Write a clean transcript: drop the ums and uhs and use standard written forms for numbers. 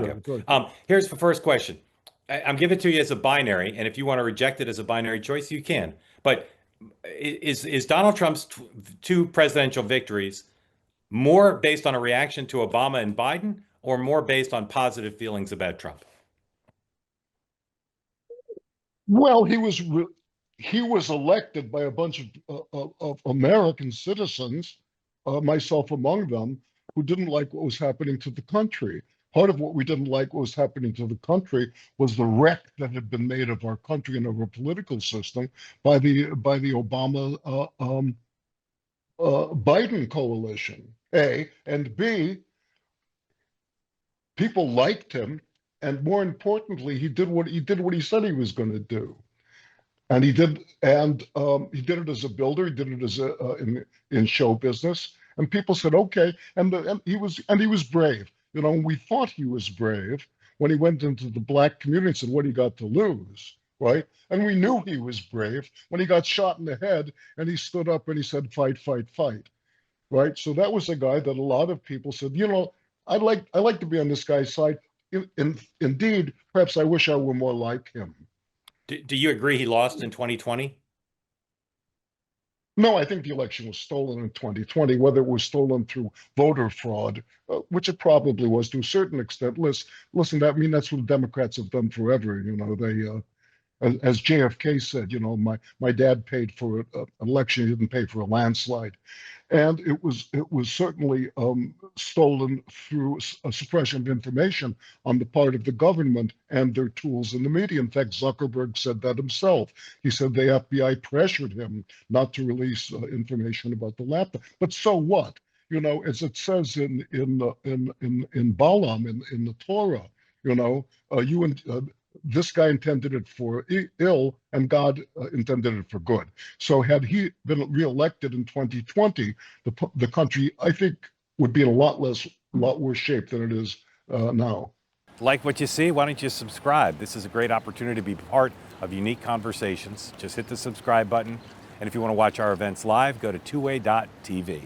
vodka. Good. Here's the first question. I'm giving it to you as a binary, and if you want to reject it as a binary choice, you can. But is Donald Trump's two presidential victories more based on a reaction to Obama and Biden, or more based on positive feelings about Trump? Well, he was elected by a bunch of American citizens, myself among them, who didn't like what was happening to the country. Part of what we didn't like what was happening to the country was the wreck that had been made of our country and of our political system by the Obama Biden coalition. A and B, people liked him, and more importantly, he did what he said he was going to do. And he did it as a builder. He did it as in show business, and people said, okay. And he was brave. You know, we thought he was brave when he went into the black community and said, "What do you got to lose?" Right? And we knew he was brave when he got shot in the head and he stood up and he said, "Fight, fight, fight." Right? So that was a guy that a lot of people said, you know, I like to be on this guy's side. Indeed, perhaps I wish I were more like him. Do you agree he lost in 2020? No, I think the election was stolen in 2020, whether it was stolen through voter fraud, which it probably was to a certain extent. Listen, that's what the Democrats have done forever. You know, as JFK said, you know, my dad paid for an election, he didn't pay for a landslide. And it was certainly stolen through a suppression of information on the part of the government and their tools in the media. In fact, Zuckerberg said that himself. He said the FBI pressured him not to release information about the laptop. But so what? You know, as it says in Balaam in the Torah, you know, this guy intended it for ill, and God intended it for good. So had he been reelected in 2020, the country, I think, would be in a lot worse shape than it is now. Like what you see? Why don't you subscribe? This is a great opportunity to be part of unique conversations. Just hit the subscribe button. And if you want to watch our events live, go to twoway.tv.